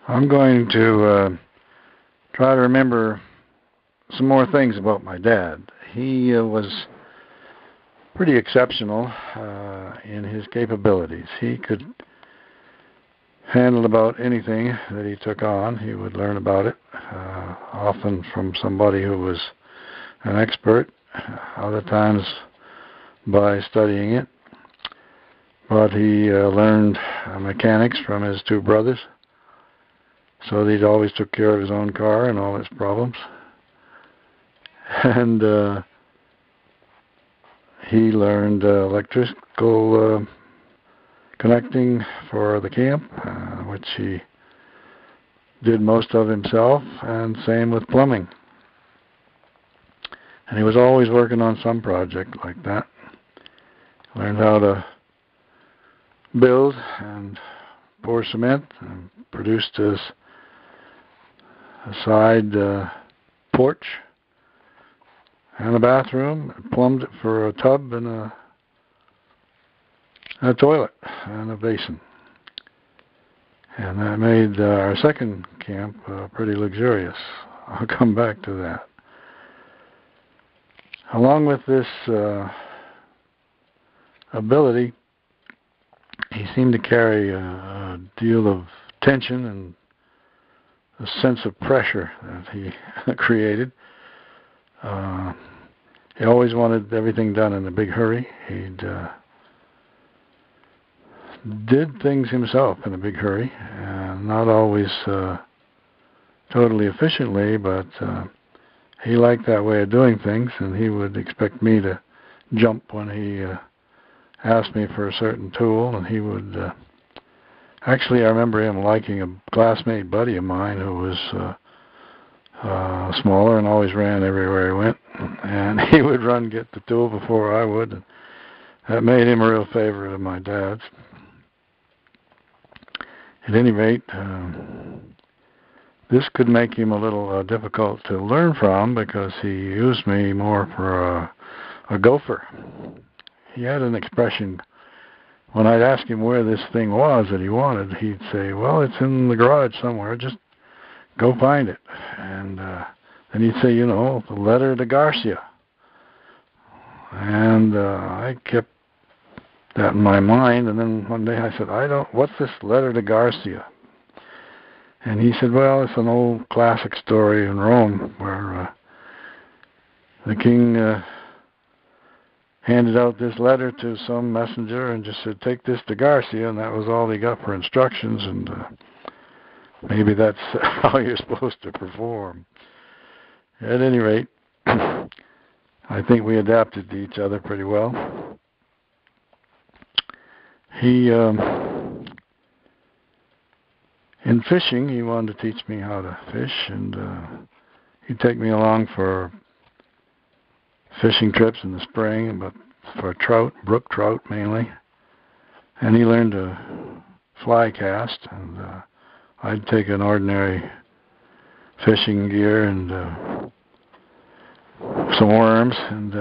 I'm going to try to remember some more things about my dad. He was pretty exceptional in his capabilities. He could handle about anything that he took on. He would learn about it, often from somebody who was an expert, other times by studying it. But he learned mechanics from his two brothers, so that he always took care of his own car and all its problems. And he learned electrical connecting for the camp, which he did most of himself, and same with plumbing. And he was always working on some project like that. Learned how to build and pour cement, and produced his side porch and a bathroom, and plumbed it for a tub and a toilet and a basin. And that made our second camp pretty luxurious. I'll come back to that. Along with this ability, he seemed to carry a deal of tension and a sense of pressure that he created. He always wanted everything done in a big hurry. He'd did things himself in a big hurry, and not always totally efficiently, but he liked that way of doing things, and he would expect me to jump when he asked me for a certain tool, and he would actually, I remember him liking a classmate buddy of mine who was smaller and always ran everywhere he went, and he would run get the tool before I would, and that made him a real favorite of my dad's. At any rate, this could make him a little difficult to learn from, because he used me more for a gopher. He had an expression, when I'd ask him where this thing was that he wanted, he'd say, well, it's in the garage somewhere, just go find it. And then he'd say, you know, the letter to Garcia. And I kept that in my mind, and then one day I said, what's this letter to Garcia? And he said, well, it's an old classic story in Rome where the king handed out this letter to some messenger and just said, take this to Garcia, and that was all he got for instructions, and maybe that's how you're supposed to perform. At any rate, I think we adapted to each other pretty well. He, in fishing, he wanted to teach me how to fish, and he'd take me along for fishing trips in the spring, but for trout, brook trout mainly. And he learned to fly cast, and I'd take an ordinary fishing gear and some worms, and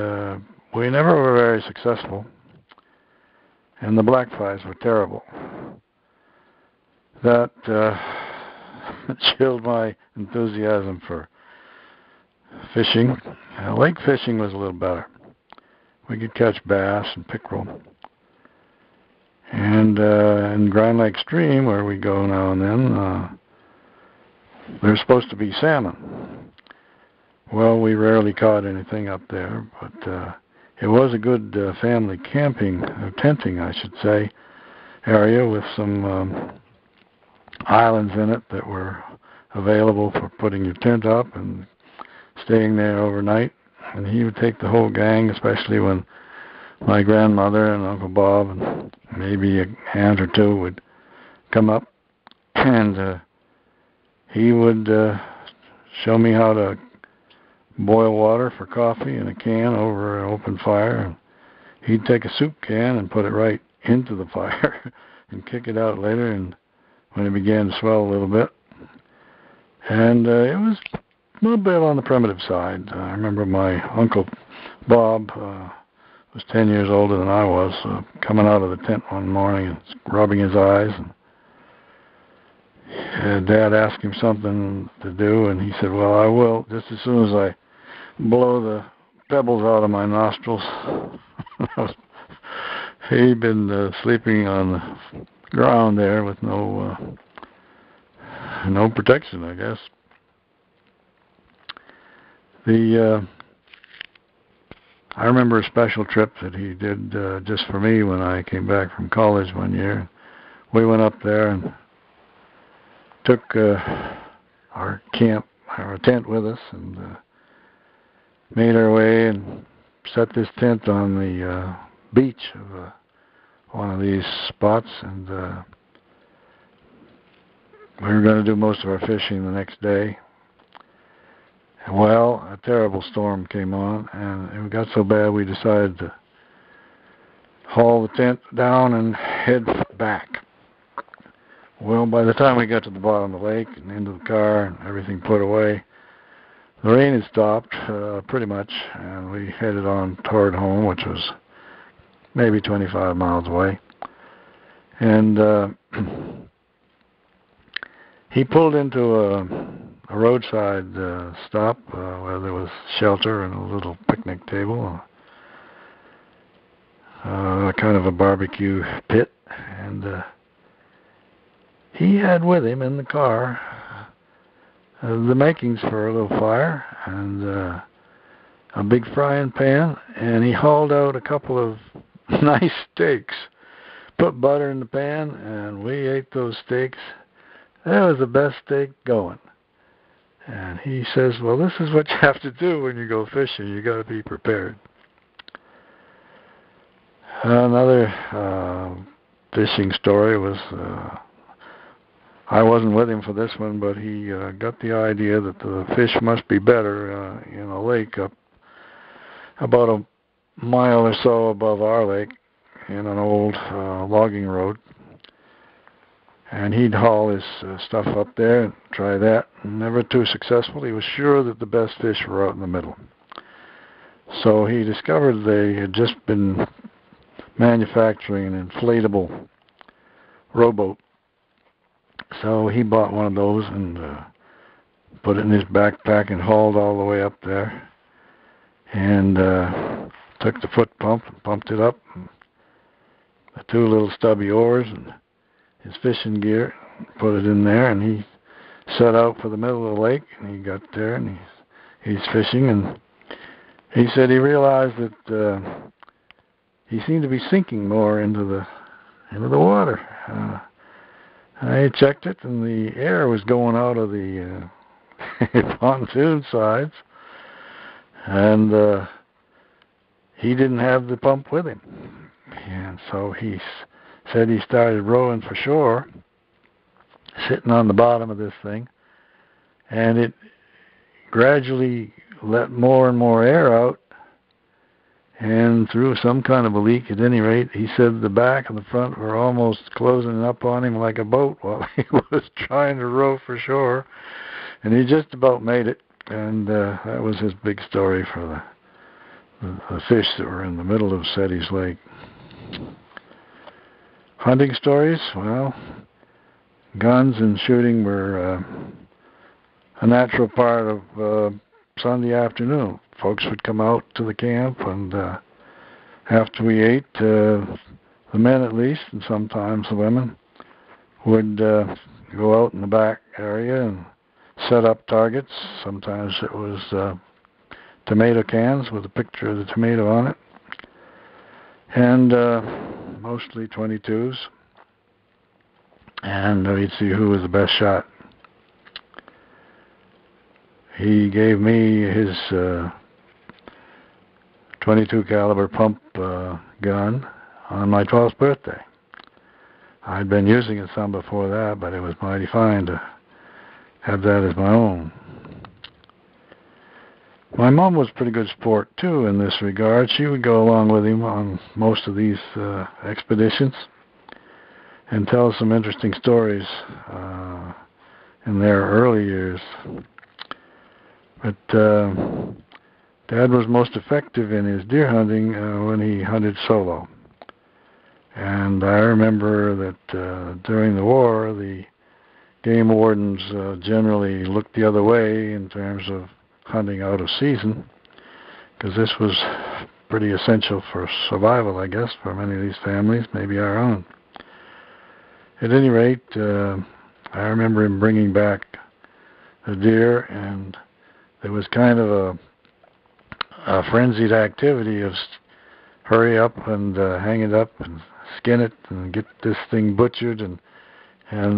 we never were very successful. And the black flies were terrible. That chilled my enthusiasm for fishing. Lake fishing was a little better. We could catch bass and pickerel. And in Grand Lake Stream, where we go now and then, there's supposed to be salmon. Well, we rarely caught anything up there, but it was a good family camping, or tenting, I should say, area with some islands in it that were available for putting your tent up and staying there overnight. And he would take the whole gang, especially when my grandmother and Uncle Bob and maybe a aunt or two would come up, and he would show me how to boil water for coffee in a can over an open fire. And he'd take a soup can and put it right into the fire and kick it out later, and when it began to swell a little bit. And it was a little bit on the primitive side. I remember my Uncle Bob was 10 years older than I was, coming out of the tent one morning and rubbing his eyes. And Dad asked him something to do, and he said, well, I will, just as soon as I blow the pebbles out of my nostrils. He'd been sleeping on the ground there with no protection, I guess. I remember a special trip that he did just for me when I came back from college one year. We went up there and took our tent with us, and made our way and set this tent on the beach of one of these spots, and we were going to do most of our fishing the next day. Well, a terrible storm came on, and it got so bad we decided to haul the tent down and head back. Well, by the time we got to the bottom of the lake and into the car and everything put away, the rain had stopped pretty much, and we headed on toward home, which was maybe 25 miles away. And he pulled into a roadside stop where there was shelter and a little picnic table, kind of a barbecue pit, and he had with him in the car the makings for a little fire and a big frying pan, and he hauled out a couple of nice steaks, put butter in the pan, and we ate those steaks. That was the best steak going. And he says, well, this is what you have to do when you go fishing. You got to be prepared. Another fishing story was, I wasn't with him for this one, but he got the idea that the fish must be better in a lake up about a mile or so above our lake in an old logging road. And he'd haul his stuff up there and try that. Never too successful. He was sure that the best fish were out in the middle. So he discovered they had just been manufacturing an inflatable rowboat. So he bought one of those and put it in his backpack and hauled all the way up there. And took the foot pump and pumped it up. And the two little stubby oars and his fishing gear, put it in there, and he set out for the middle of the lake, and he got there, and he's fishing, and he said he realized that he seemed to be sinking more into the water. I checked it, and the air was going out of the pontoon sides, and he didn't have the pump with him, and so he said he started rowing for shore, sitting on the bottom of this thing, and it gradually let more and more air out, and through some kind of a leak, at any rate, he said the back and the front were almost closing up on him like a boat while he was trying to row for shore, and he just about made it, and that was his big story for the fish that were in the middle of Setty's Lake. Hunting stories, well, guns and shooting were a natural part of Sunday afternoon. Folks would come out to the camp, and after we ate, the men at least, and sometimes the women, would go out in the back area and set up targets. Sometimes it was tomato cans with a picture of the tomato on it, and mostly 22s, and we'd see who was the best shot. He gave me his 22 caliber pump gun on my 12th birthday. I'd been using it some before that, but it was mighty fine to have that as my own. My mom was a pretty good sport, too, in this regard. She would go along with him on most of these expeditions and tell some interesting stories in their early years. But Dad was most effective in his deer hunting when he hunted solo. And I remember that during the war, the game wardens generally looked the other way in terms of hunting out of season, because this was pretty essential for survival, I guess, for many of these families, maybe our own. At any rate, I remember him bringing back a deer, and there was kind of a frenzied activity of hurry up and hang it up and skin it and get this thing butchered and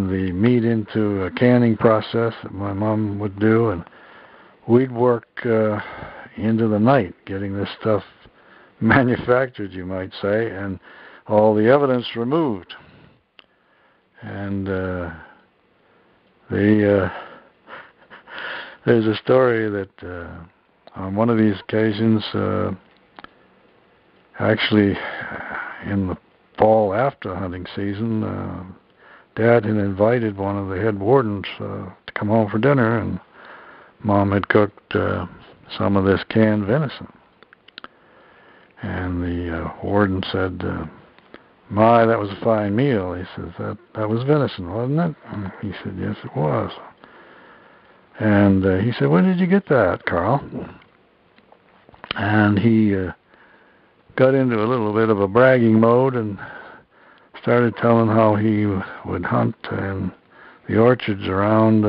the meat into a canning process that my mom would do, and we'd work into the night getting this stuff manufactured, you might say, and all the evidence removed. And there's a story that on one of these occasions, actually in the fall after hunting season, Dad had invited one of the head wardens to come home for dinner, and Mom had cooked some of this canned venison. And the warden said, "My, that was a fine meal." He says, that was venison, wasn't it? And he said, "Yes, it was." And he said, "When did you get that, Carl?" And he got into a little bit of a bragging mode and started telling how he would hunt in the orchards around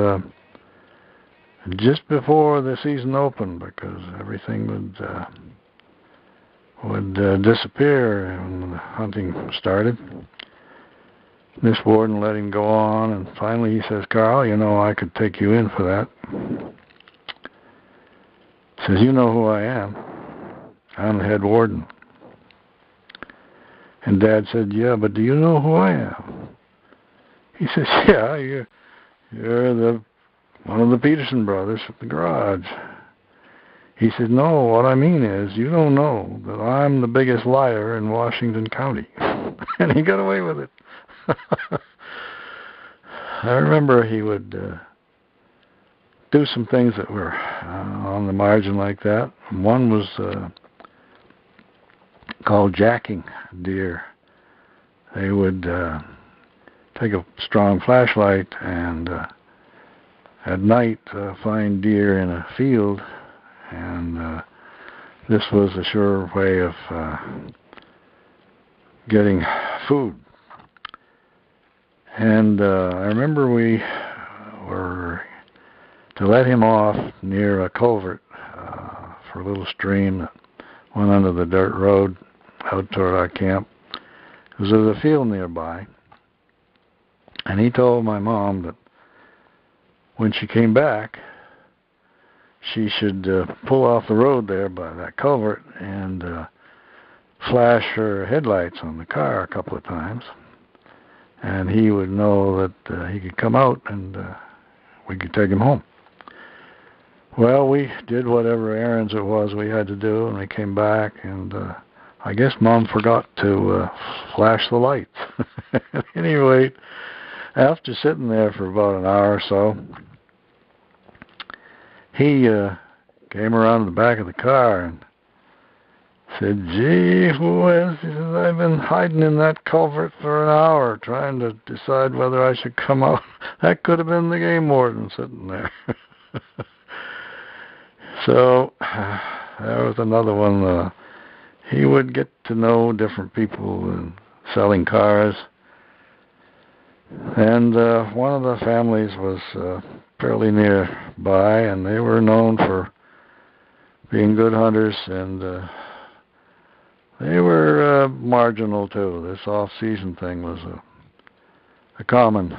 just before the season opened, because everything would disappear when the hunting started. This warden let him go on, and finally he says, "Carl, you know, I could take you in for that." He says, "You know who I am. I'm the head warden." And Dad said, "Yeah, but do you know who I am?" He says, "Yeah, you're one of the Peterson brothers at the garage." He said, "No, what I mean is, you don't know that I'm the biggest liar in Washington County." And he got away with it. I remember he would do some things that were on the margin like that. One was called jacking deer. They would take a strong flashlight and at night find deer in a field, and this was a sure way of getting food. And I remember we were to let him off near a culvert for a little stream that went under the dirt road out toward our camp, because there was a field nearby. And he told my mom that when she came back, she should pull off the road there by that culvert and flash her headlights on the car a couple of times, and he would know that he could come out and we could take him home. Well, we did whatever errands it was we had to do, and we came back, and I guess Mom forgot to flash the lights. Anyway, after sitting there for about an hour or so, he came around to the back of the car and said, "Gee whiz," he says, "I've been hiding in that culvert for an hour trying to decide whether I should come out." That could have been the game warden sitting there. So there was another one. He would get to know different people and selling cars. And one of the families was fairly nearby, and they were known for being good hunters, and they were marginal too. This off-season thing was a common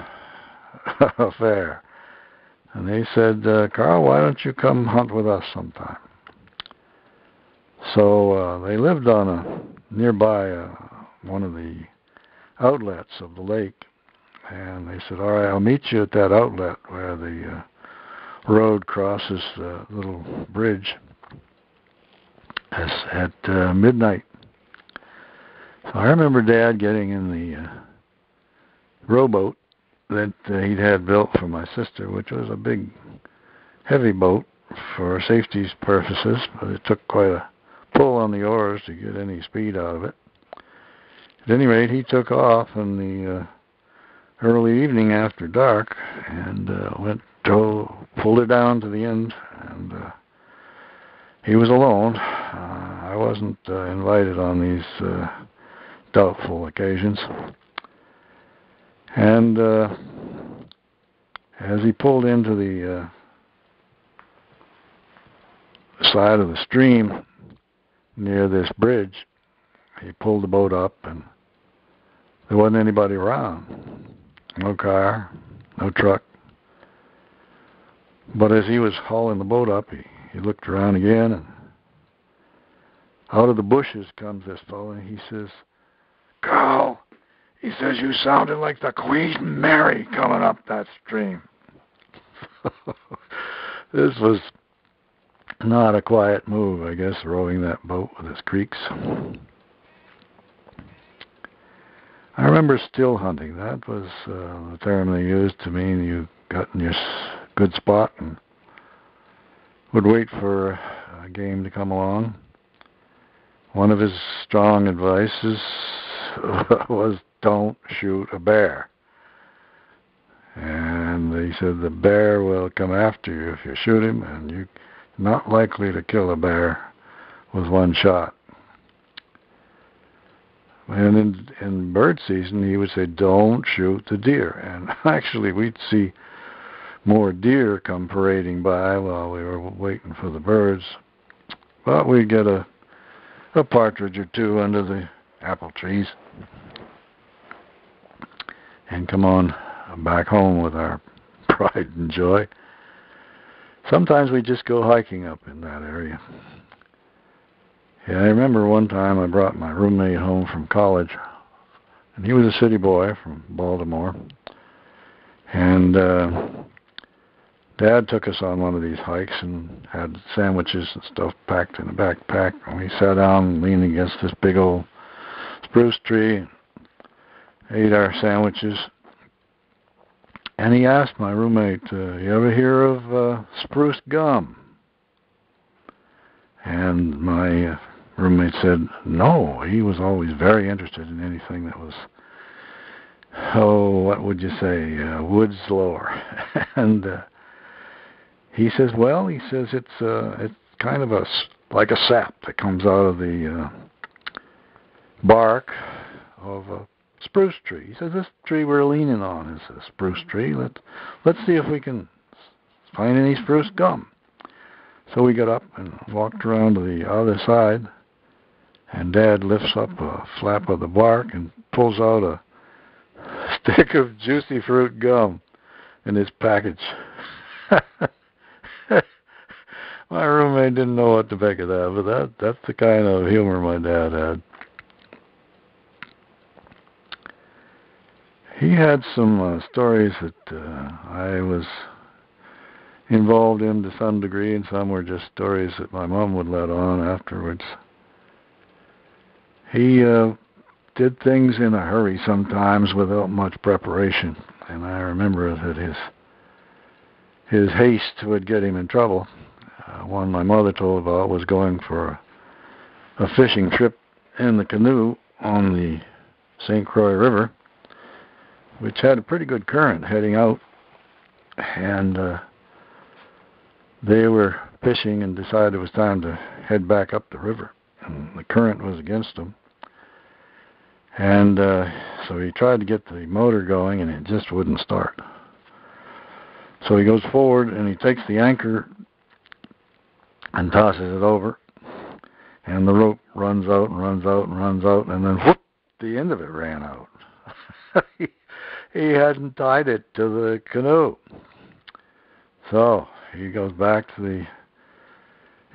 affair. And they said, "Carl, why don't you come hunt with us sometime?" So they lived on nearby one of the outlets of the lake. And they said, "All right, I'll meet you at that outlet where the road crosses the little bridge at midnight." So I remember Dad getting in the rowboat that he'd had built for my sister, which was a big, heavy boat for safety purposes, but it took quite a pull on the oars to get any speed out of it. At any rate, he took off, and the early evening after dark, and pulled her down to the end, and he was alone. I wasn't invited on these doubtful occasions. And as he pulled into the side of the stream near this bridge, he pulled the boat up, and there wasn't anybody around. No car, no truck. But as he was hauling the boat up, he looked around again, and out of the bushes comes this fellow, and he says, "Carl," he says, "you sounded like the Queen Mary coming up that stream." This was not a quiet move, I guess, rowing that boat with its creaks. I remember still hunting. That was the term they used to mean you got in your good spot and would wait for a game to come along. One of his strong advices was don't shoot a bear. And he said the bear will come after you if you shoot him, and you're not likely to kill a bear with one shot. And in bird season, he would say, don't shoot the deer. And actually, we'd see more deer come parading by while we were waiting for the birds. But we'd get a partridge or two under the apple trees and come on back home with our pride and joy. Sometimes we just go hiking up in that area. Yeah, I remember one time I brought my roommate home from college, and he was a city boy from Baltimore, and Dad took us on one of these hikes and had sandwiches and stuff packed in a backpack, and we sat down and leaned against this big old spruce tree and ate our sandwiches. And he asked my roommate, you ever hear of spruce gum? And my roommate said, no. He was always very interested in anything that was, what would you say, woods lore. And he says, it's kind of like a sap that comes out of the bark of a spruce tree. He says, this tree we're leaning on is a spruce tree. Let's see if we can find any spruce gum. So we got up and walked around to the other side, and Dad lifts up a flap of the bark and pulls out a stick of juicy fruit gum in his package. My roommate didn't know what to make of that, but that's the kind of humor my dad had. He had some stories that I was involved in to some degree, and some were just stories that my mom would let on afterwards. He did things in a hurry sometimes without much preparation, and I remember that his haste would get him in trouble. One my mother told about was going for a fishing trip in the canoe on the St. Croix River, which had a pretty good current heading out, and they were fishing and decided it was time to head back up the river, and the current was against them. And so he tried to get the motor going, and it just wouldn't start. So he goes forward, and he takes the anchor and tosses it over, and the rope runs out and runs out and runs out, and then whoop, the end of it ran out. He hadn't tied it to the canoe. So he goes back to the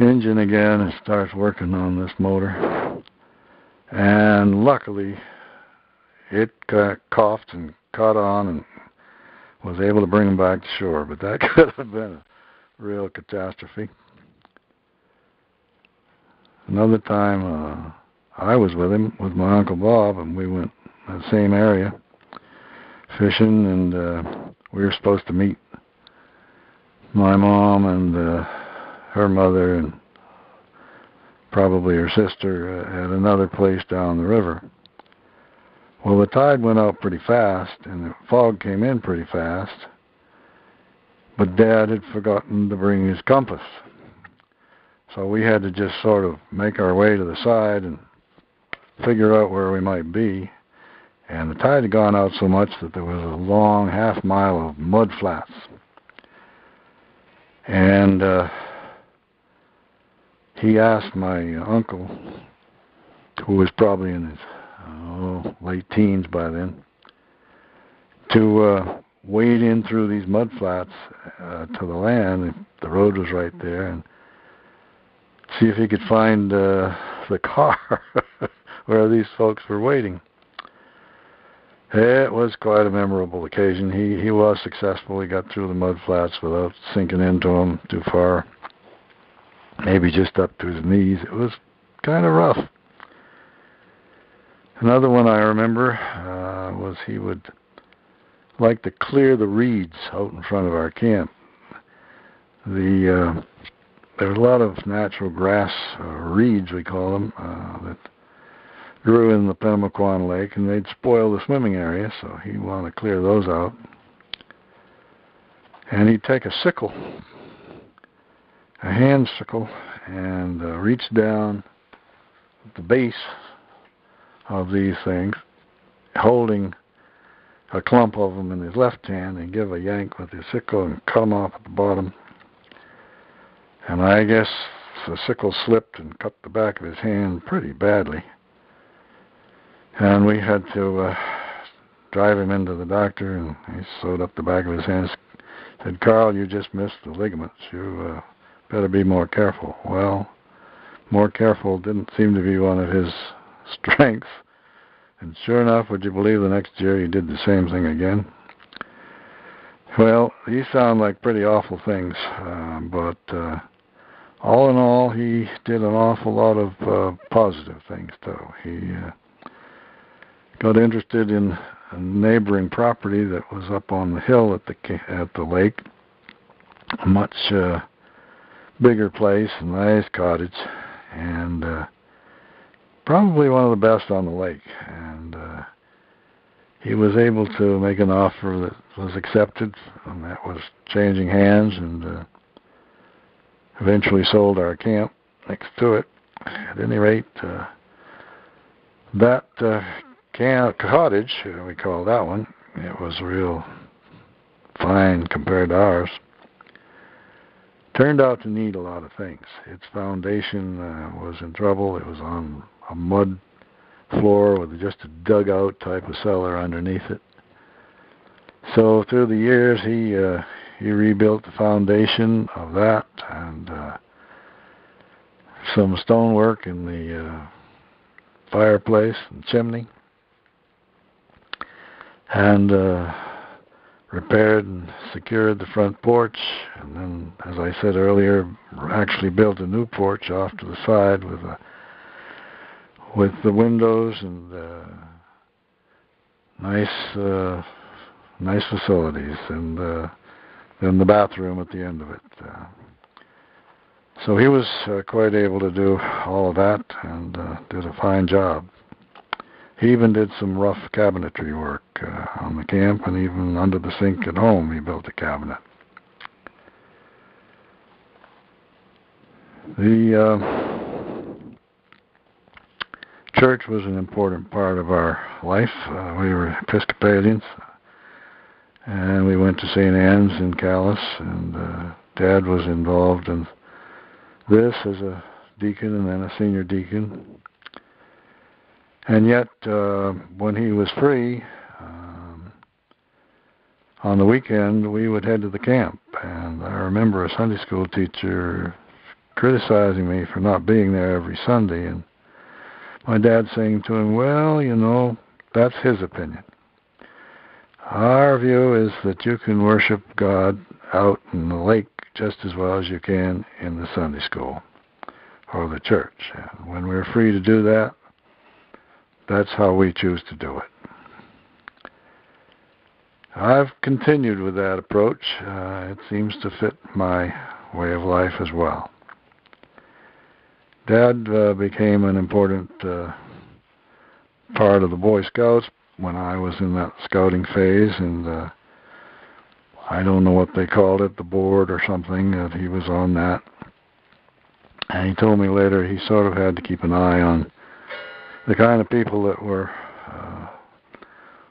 engine again and starts working on this motor. And luckily, it coughed and caught on and was able to bring him back to shore. But that could have been a real catastrophe. Another time, I was with him, with my Uncle Bob, and we went in the same area fishing, and we were supposed to meet my mom and her mother and probably her sister at another place down the river. Well, the tide went out pretty fast, and the fog came in pretty fast, but Dad had forgotten to bring his compass. So we had to just sort of make our way to the side and figure out where we might be. And the tide had gone out so much that there was a long half-mile of mud flats. And he asked my uncle, who was probably in his late teens by then, to wade in through these mud flats to the land. The road was right there, and see if he could find the car where these folks were waiting. It was quite a memorable occasion. He was successful. He got through the mud flats without sinking into them too far, maybe just up to his knees. It was kind of rough. Another one I remember was he would like to clear the reeds out in front of our camp. There was a lot of natural grass, reeds we call them, that grew in the Pemaquan Lake, and they'd spoil the swimming area, so he'd want to clear those out. And he'd take a sickle, a hand sickle, and reach down at the base of these things, holding a clump of them in his left hand, and give a yank with his sickle and cut them off at the bottom. And I guess the sickle slipped and cut the back of his hand pretty badly. And we had to drive him into the doctor, and he sewed up the back of his hand. Said, "Carl, you just missed the ligaments. You better be more careful." Well, more careful didn't seem to be one of his strengths. And sure enough, would you believe, the next year he did the same thing again. Well, these sound like pretty awful things, but all in all, he did an awful lot of positive things, too. He got interested in a neighboring property that was up on the hill at the lake, a much bigger place, a nice cottage, and probably one of the best on the lake. And he was able to make an offer that was accepted, and that was changing hands, and eventually sold our camp next to it. At any rate, that cottage, we call that one, it was real fine compared to ours, turned out to need a lot of things. Its foundation was in trouble. It was on a mud floor with just a dugout type of cellar underneath it. So through the years, he rebuilt the foundation of that, and some stonework in the fireplace and chimney, and repaired and secured the front porch, and then, as I said earlier, actually built a new porch off to the side with the windows and nice facilities, and then the bathroom at the end of it. So he was quite able to do all of that, and did a fine job. He even did some rough cabinetry work on the camp, and even under the sink at home he built a cabinet. The church was an important part of our life. We were Episcopalians, and we went to St. Anne's in Calais, and Dad was involved in this as a deacon and then a senior deacon. And yet, when he was free, on the weekend, we would head to the camp. And I remember a Sunday school teacher criticizing me for not being there every Sunday, and my dad saying to him, "Well, you know, that's his opinion. Our view is that you can worship God out in the lake just as well as you can in the Sunday school or the church. And when we're free to do that, that's how we choose to do it." I've continued with that approach. It seems to fit my way of life as well. Dad became an important part of the Boy Scouts, when I was in that scouting phase, and I don't know what they called it, the board or something, that he was on that. And he told me later he sort of had to keep an eye on the kind of people that were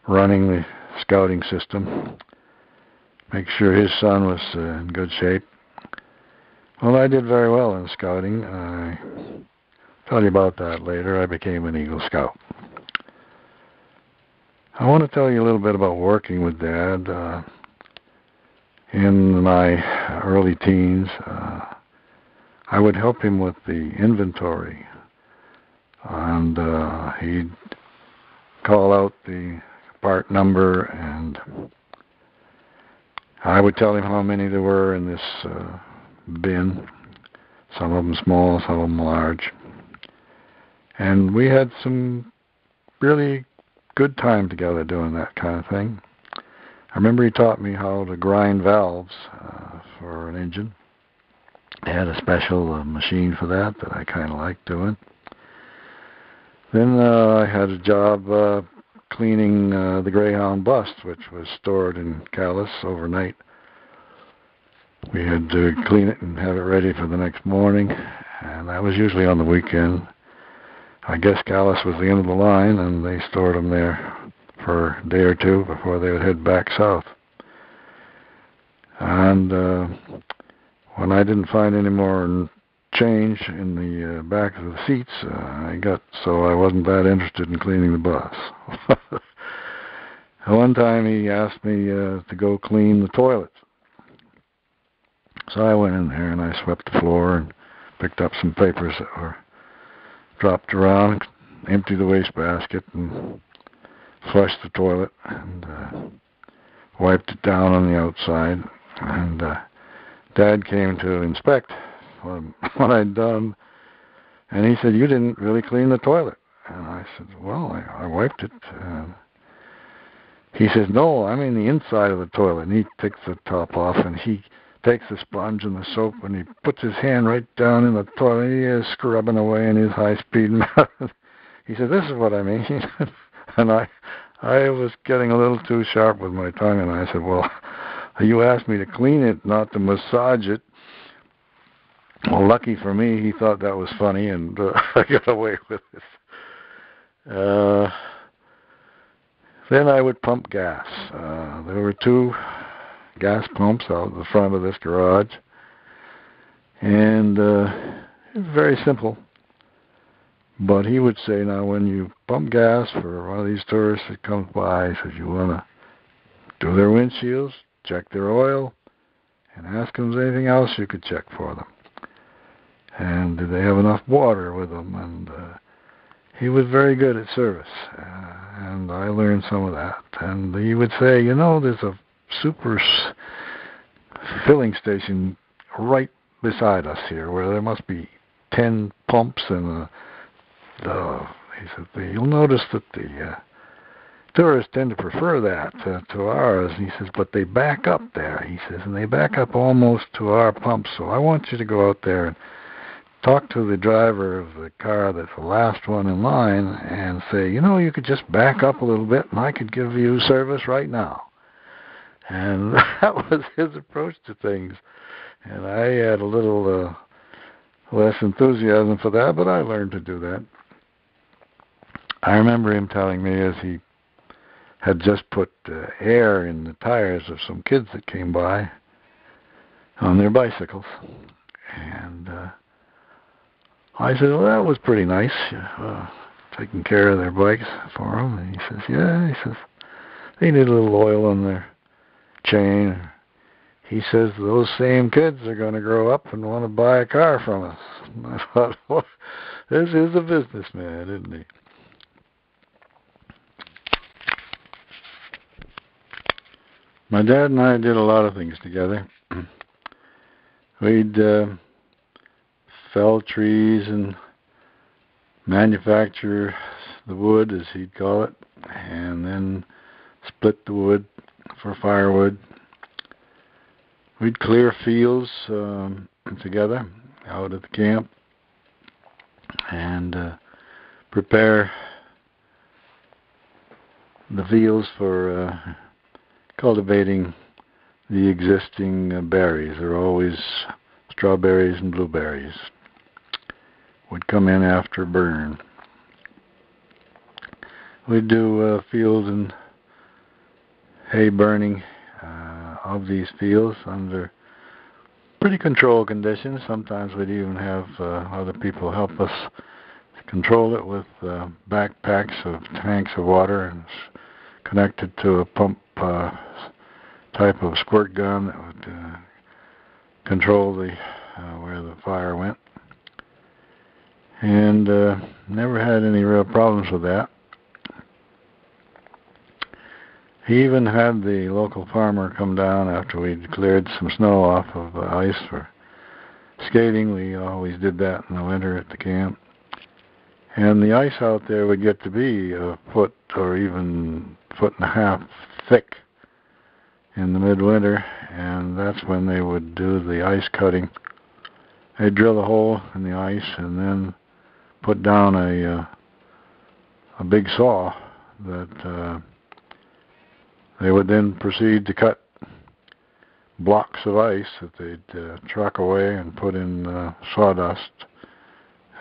running the scouting system, make sure his son was in good shape. Well, I did very well in scouting. I'll tell you about that later. I became an Eagle Scout. I want to tell you a little bit about working with Dad. In my early teens, I would help him with the inventory, and he'd call out the part number, and I would tell him how many there were in this bin, some of them small, some of them large. And we had some really good time together doing that kind of thing. I remember he taught me how to grind valves for an engine. They had a special machine for that I kind of liked doing. Then I had a job cleaning the Greyhound bus, which was stored in Calais overnight. We had to clean it and have it ready for the next morning, and that was usually on the weekend. I guess Calais was the end of the line, and they stored them there for a day or two before they would head back south. And when I didn't find any more change in the back of the seats, I got so I wasn't that interested in cleaning the bus. One time he asked me to go clean the toilets. So I went in there and I swept the floor and picked up some papers that were dropped around, emptied the wastebasket, and flushed the toilet, and wiped it down on the outside. And Dad came to inspect what I'd done, and he said, "You didn't really clean the toilet." And I said, "Well, I wiped it." He says, "No, I mean the inside of the toilet." And he takes the top off, and he takes the sponge and the soap, and he puts his hand right down in the toilet. He is scrubbing away in his high-speed method. He said, "This is what I mean." And I was getting a little too sharp with my tongue, and I said, "Well, you asked me to clean it, not to massage it." Well, lucky for me, he thought that was funny, and I got away with it. Then I would pump gas. There were 2 gas pumps out the front of this garage, and it was very simple. But he would say, "Now, when you pump gas for one of these tourists that comes by," he says, "you want to do their windshields, check their oil, and ask them if there's anything else you could check for them. And do they have enough water with them?" And he was very good at service, and I learned some of that. And he would say, "You know, there's a super filling station right beside us here, where there must be 10 pumps, and he said, you'll notice that the tourists tend to prefer that to ours." He says, "But they back up there," he says, "and they back up almost to our pumps. So I want you to go out there and talk to the driver of the car that's the last one in line and say, you know, you could just back up a little bit and I could give you service right now." And that was his approach to things. And I had a little less enthusiasm for that, but I learned to do that. I remember him telling me, as he had just put air in the tires of some kids that came by on their bicycles. And I said, "Well, that was pretty nice, taking care of their bikes for them." And he says, "Yeah," he says, "they need a little oil on their chain." He says, "Those same kids are going to grow up and want to buy a car from us." And I thought, well, this is a businessman, isn't he? My dad and I did a lot of things together. We'd fell trees and manufacture the wood, as he'd call it, and then split the wood for firewood. We'd clear fields together out at the camp and prepare the fields for cultivating the existing berries. There are always strawberries and blueberries. Would come in after burn. We'd do field and hay burning of these fields under pretty controlled conditions. Sometimes we'd even have other people help us control it with backpacks of tanks of water and connected to a pump type of squirt gun that would control the where the fire went. And never had any real problems with that. He even had the local farmer come down after we'd cleared some snow off of the ice for skating. We always did that in the winter at the camp. And the ice out there would get to be a foot or even foot and a half thick in the midwinter, and that's when they would do the ice cutting. They'd drill a hole in the ice and then put down a big saw that they would then proceed to cut blocks of ice that they'd truck away and put in sawdust,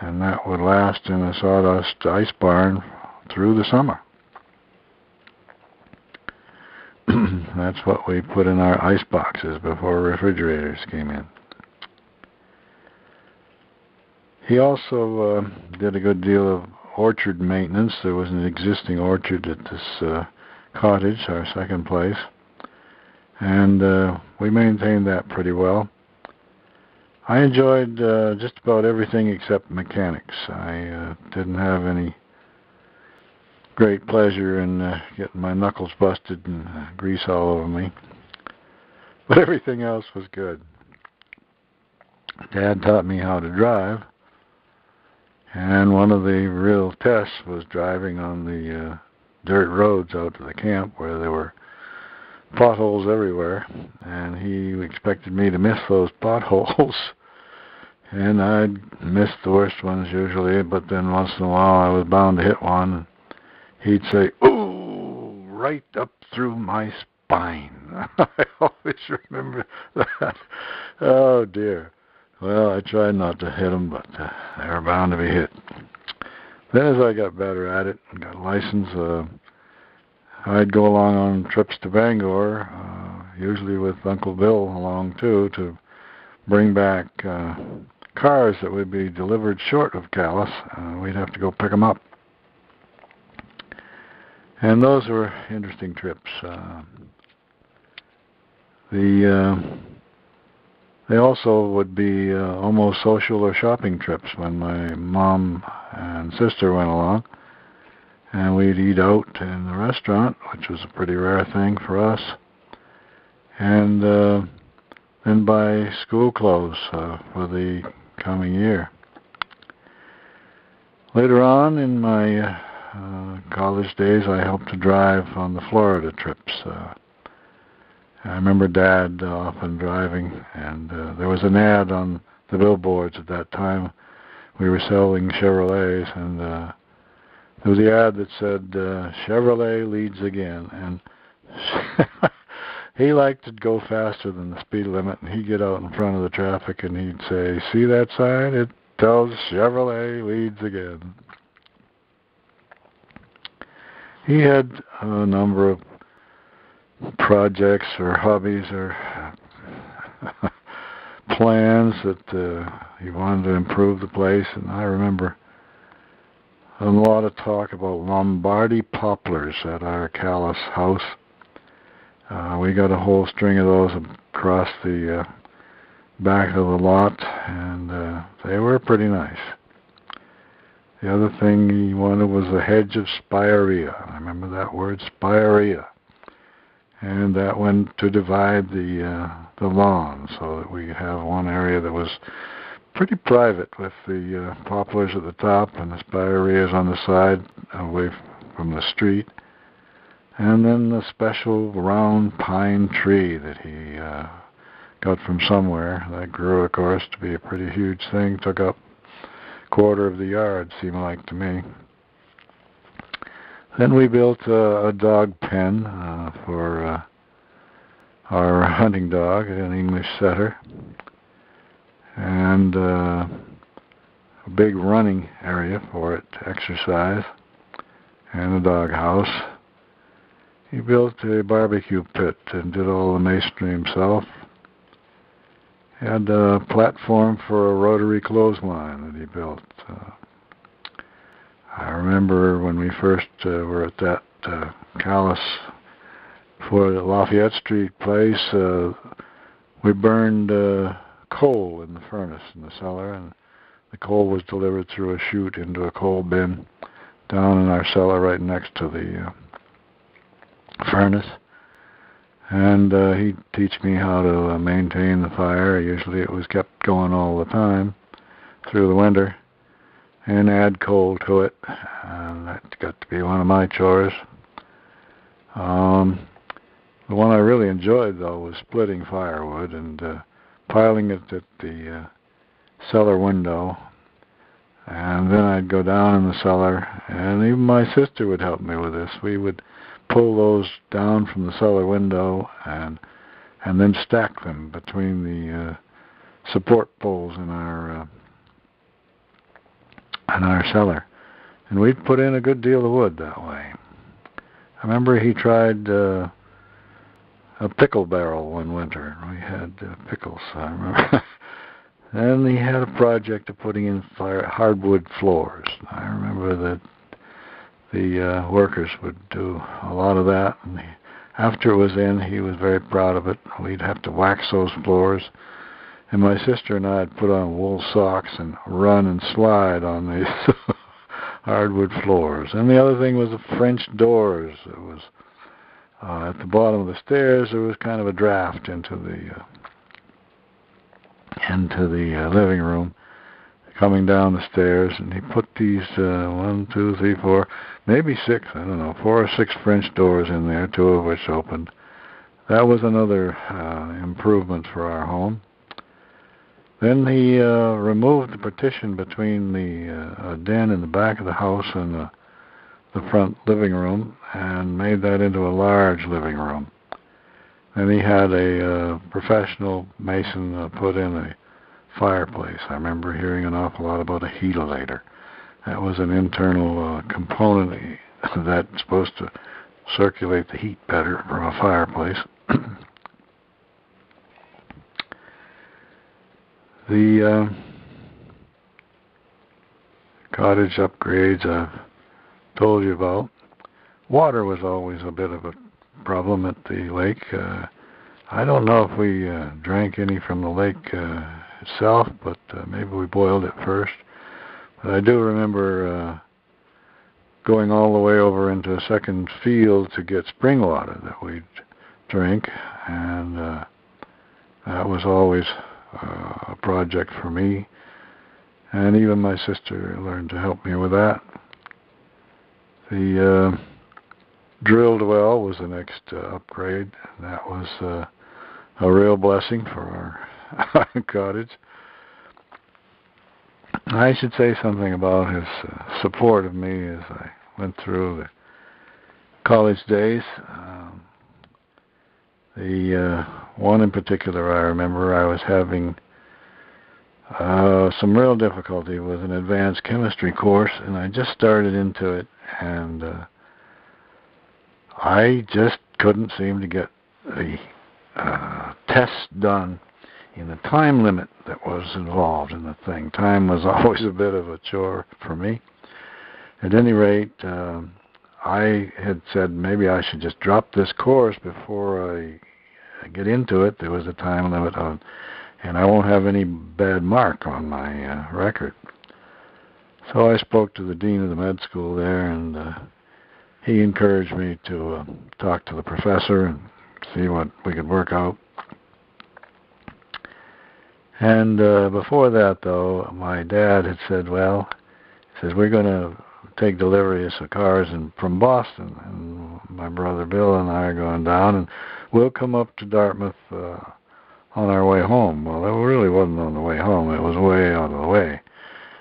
and that would last in a sawdust ice barn through the summer. That's what we put in our ice boxes before refrigerators came in. He also did a good deal of orchard maintenance. There was an existing orchard at this cottage, our second place, and we maintained that pretty well. I enjoyed just about everything except mechanics. I didn't have any great pleasure in getting my knuckles busted and grease all over me, but everything else was good. Dad taught me how to drive, and one of the real tests was driving on the dirt roads out to the camp where there were potholes everywhere, and he expected me to miss those potholes, and I'd miss the worst ones usually, but then once in a while I was bound to hit one. He'd say, "Ooh, right up through my spine." I always remember that. Oh dear. Well, I tried not to hit them, but they were bound to be hit. Then as I got better at it and got a license, I'd go along on trips to Bangor, usually with Uncle Bill along too, to bring back cars that would be delivered short of Calais. We'd have to go pick them up. And those were interesting trips. They also would be almost social or shopping trips when my mom and sister went along. And we'd eat out in the restaurant, which was a pretty rare thing for us. And then buy school clothes for the coming year. Later on in my college days, I helped to drive on the Florida trips. I remember Dad often driving, and there was an ad on the billboards at that time. We were selling Chevrolets, and there was the ad that said, "Chevrolet leads again," and he liked to go faster than the speed limit, and he'd get out in front of the traffic and he'd say, "See that sign? It tells Chevrolet leads again." He had a number of projects or hobbies or plans that he wanted to improve the place, and I remember a lot of talk about Lombardy poplars at our Calais house. We got a whole string of those across the back of the lot, and they were pretty nice. The other thing he wanted was a hedge of spirea. I remember that word, spirea. And that went to divide the lawn so that we have one area that was pretty private with the poplars at the top and the spireas on the side away from the street. And then the special round pine tree that he got from somewhere. That grew, of course, to be a pretty huge thing. Took up a quarter of the yard, seemed like to me. Then we built a dog pen for our hunting dog, an English setter, and a big running area for it to exercise, and a dog house. He built a barbecue pit and did all the masonry himself. He had a platform for a rotary clothesline that he built. I remember when we first were at that Calais for the Lafayette Street place, we burned coal in the furnace in the cellar, and the coal was delivered through a chute into a coal bin down in our cellar right next to the furnace. And he'd teach me how to maintain the fire. Usually it was kept going all the time through the winter, and add coal to it, and that got to be one of my chores. The one I really enjoyed, though, was splitting firewood and piling it at the cellar window, and then I'd go down in the cellar, and even my sister would help me with this. We would pull those down from the cellar window and then stack them between the support poles in our cellar, and we'd put in a good deal of wood that way. I remember he tried a pickle barrel one winter. We had pickles, I remember. And he had a project of putting in hardwood floors. I remember that the workers would do a lot of that, and after it was in, he was very proud of it. We'd have to wax those floors, and my sister and I had put on wool socks and run and slide on these hardwood floors. And the other thing was the French doors. It was at the bottom of the stairs. There was kind of a draft into the living room, coming down the stairs, and he put these 1, 2, 3, 4, maybe 6, I don't know, 4 or 6 French doors in there, 2 of which opened. That was another improvement for our home. Then he removed the partition between the den in the back of the house and the front living room and made that into a large living room. And he had a professional mason put in a fireplace. I remember hearing an awful lot about a heatilator. That was an internal component that's supposed to circulate the heat better from a fireplace. The cottage upgrades I've told you about. Water was always a bit of a problem at the lake. I don't know if we drank any from the lake itself, but maybe we boiled it first. But I do remember going all the way over into a second field to get spring water that we'd drink, and that was always a project for me, and even my sister learned to help me with that. The drilled well was the next upgrade, and that was a real blessing for our cottage. I should say something about his support of me as I went through the college days. The one in particular I remember, I was having some real difficulty with an advanced chemistry course, and I just started into it, and I just couldn't seem to get the tests done in the time limit that was involved in the thing. Time was always a bit of a chore for me. At any rate, I had said maybe I should just drop this course before I get into it. There was a time limit on, and I won't have any bad mark on my record. So I spoke to the dean of the med school there, and he encouraged me to talk to the professor and see what we could work out. And before that, though, my dad had said, well, he says, we're going to take delivery of some cars from Boston, and my brother Bill and I are going down, and we'll come up to Dartmouth on our way home. Well, it really wasn't on the way home. It was way out of the way.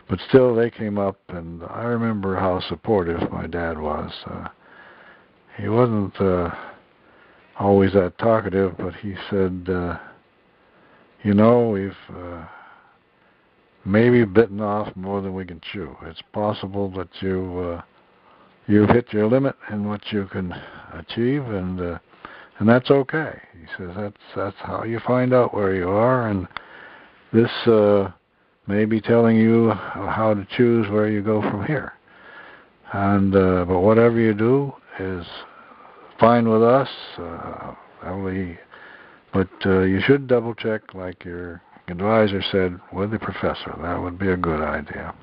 But still, they came up, and I remember how supportive my dad was. he wasn't always that talkative, but he said, you know, we've maybe bitten off more than we can chew. It's possible that you've hit your limit in what you can achieve, and that's okay. He says that's how you find out where you are, and this may be telling you how to choose where you go from here. And but whatever you do is fine with us. But you should double check, like your advisor said, with the professor. That would be a good idea.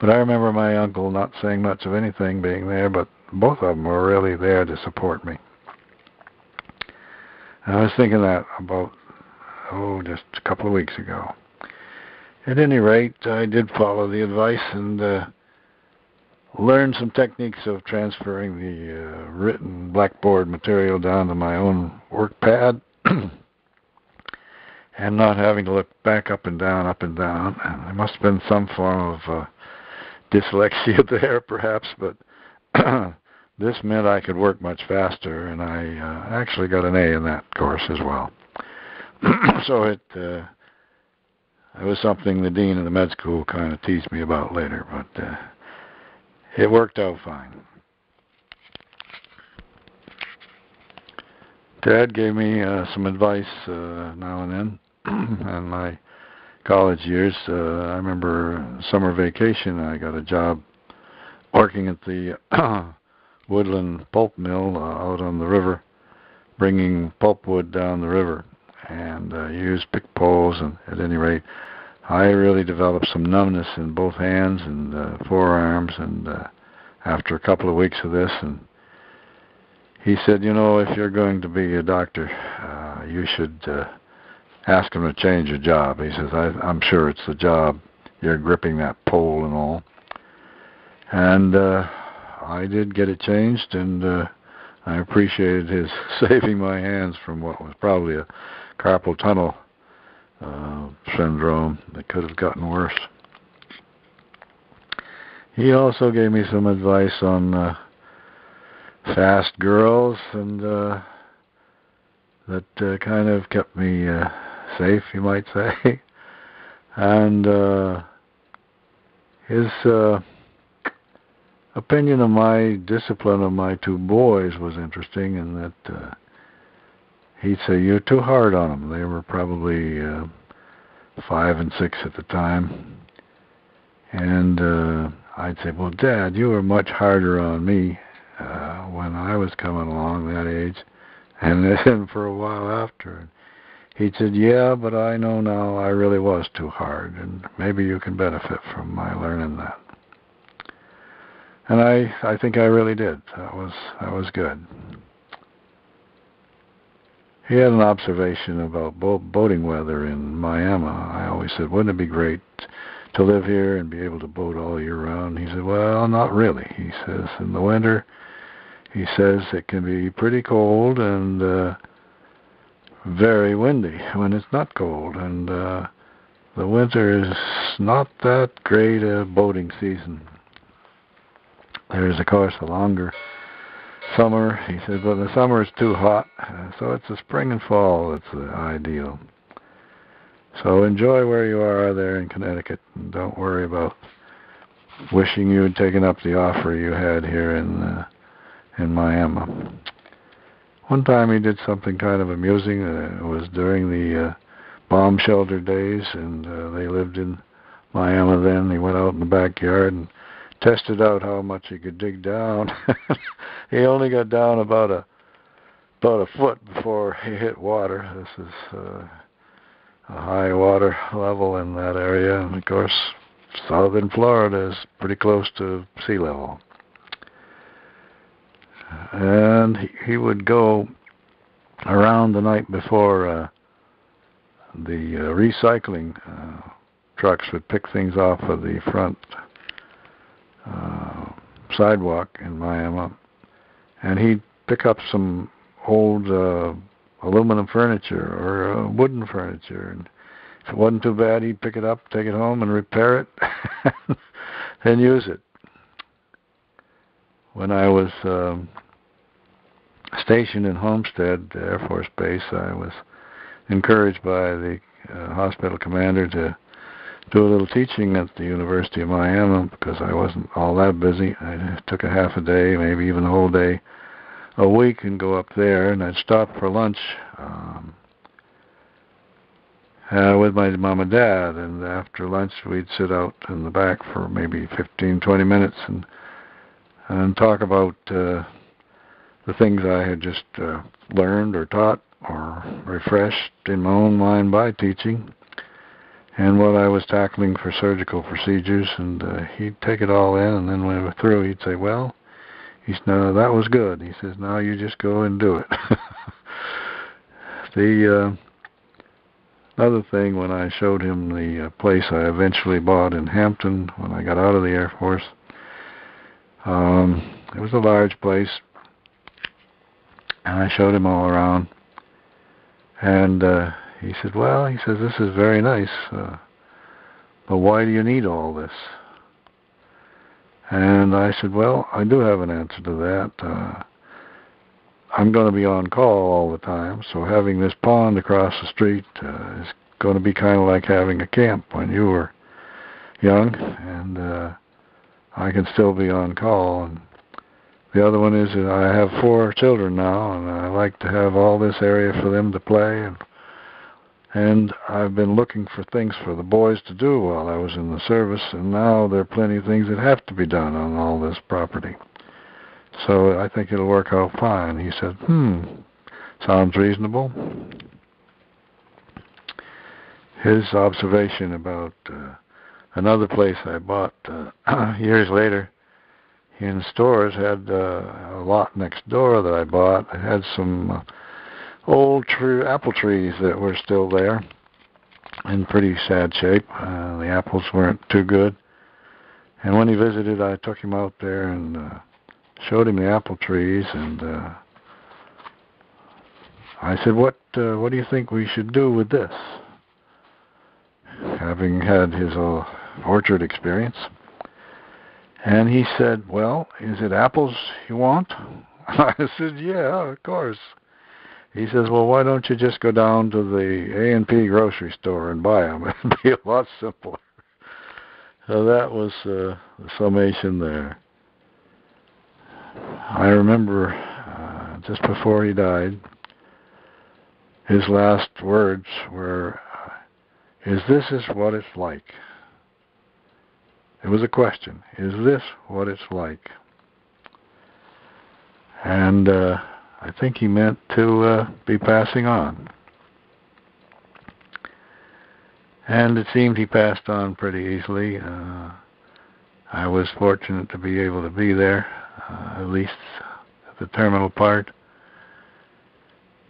But I remember my uncle not saying much of anything, being there, but both of them were really there to support me. And I was thinking that about, just a couple of weeks ago. At any rate, I did follow the advice and learned some techniques of transferring the written blackboard material down to my own work pad and not having to look back up and down. And there must have been some form of dyslexia there, perhaps, but this meant I could work much faster, and I actually got an A in that course as well. So it was something the dean of the med school kind of teased me about later, but it worked out fine. Dad gave me some advice now and then in my college years. I remember summer vacation, I got a job working at the Woodland pulp mill out on the river, bringing pulpwood down the river, and used pick poles, and at any rate, I really developed some numbness in both hands and forearms, and after a couple of weeks of this, and he said, you know, if you're going to be a doctor, you should ask him to change your job. He says, I'm sure it's the job. You're gripping that pole and all. And I did get it changed, and I appreciated his saving my hands from what was probably a carpal tunnel syndrome that could have gotten worse. He also gave me some advice on fast girls, and that kind of kept me safe, you might say. And his opinion of my discipline of my two boys was interesting, in that he'd say, you're too hard on them. They were probably 5 and 6 at the time. And I'd say, well, Dad, you were much harder on me when I was coming along that age, and then for a while after. He said, yeah, but I know now I really was too hard, and maybe you can benefit from my learning that. And I think I really did. That was good. He had an observation about boating weather in Miami. I always said, wouldn't it be great to live here and be able to boat all year round? He said, well, not really. He says, in the winter, he says it can be pretty cold and very windy when it's not cold. And the winter is not that great a boating season. There's, of course, a longer summer. He said, but the summer is too hot, so it's the spring and fall that's the ideal. So enjoy where you are there in Connecticut, and don't worry about wishing you had taken up the offer you had here in Miami. One time he did something kind of amusing. It was during the bomb shelter days, and they lived in Miami then. He went out in the backyard and tested out how much he could dig down. He only got down about a foot before he hit water. This is a high water level in that area, and of course southern Florida is pretty close to sea level. And he would go around the night before. The recycling trucks would pick things off of the front sidewalk in Miami, and he'd pick up some old aluminum furniture or wooden furniture, and if it wasn't too bad, he'd pick it up, take it home, and repair it, and use it. when I was stationed in Homestead Air Force Base, I was encouraged by the hospital commander to do a little teaching at the University of Miami because I wasn't all that busy. I took a half a day, maybe even a whole day a week, and go up there, and I'd stop for lunch with my mom and dad, and after lunch we'd sit out in the back for maybe 15-20 minutes and talk about the things I had just learned or taught or refreshed in my own mind by teaching, and what I was tackling for surgical procedures. And he'd take it all in, and then when we were through, he'd say, well, he said, no, that was good. He says, now you just go and do it. Another thing, when I showed him the place I eventually bought in Hampton when I got out of the Air Force, it was a large place, and I showed him all around, and he said, well, he says, this is very nice, but why do you need all this? And I said, well, I do have an answer to that. I'm going to be on call all the time, so having this pond across the street is going to be kind of like having a camp when you were young, and I can still be on call. And the other one is that I have 4 children now, and I like to have all this area for them to play, and I've been looking for things for the boys to do while I was in the service, and now there are plenty of things that have to be done on all this property. So I think it'll work out fine. He said, sounds reasonable. His observation about another place I bought years later in stores had a lot next door that I bought. It had some old apple trees that were still there in pretty sad shape. The apples weren't too good. And when he visited, I took him out there and showed him the apple trees, and I said, what do you think we should do with this? Having had his orchard experience. And he said, well, is it apples you want? I said, yeah, of course. He says, well, why don't you just go down to the A&P grocery store and buy them? It'd be a lot simpler. So that was the summation there. I remember just before he died, his last words were, is this what it's like? It was a question. Is this what it's like? And I think he meant to be passing on. And it seemed he passed on pretty easily. I was fortunate to be able to be there, at least at the terminal part.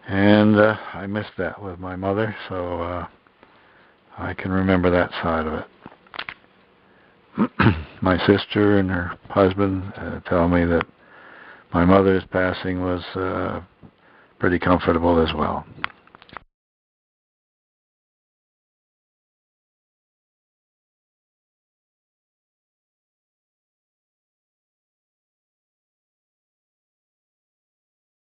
And I missed that with my mother, so I can remember that side of it. My sister and her husband tell me that my mother's passing was pretty comfortable as well.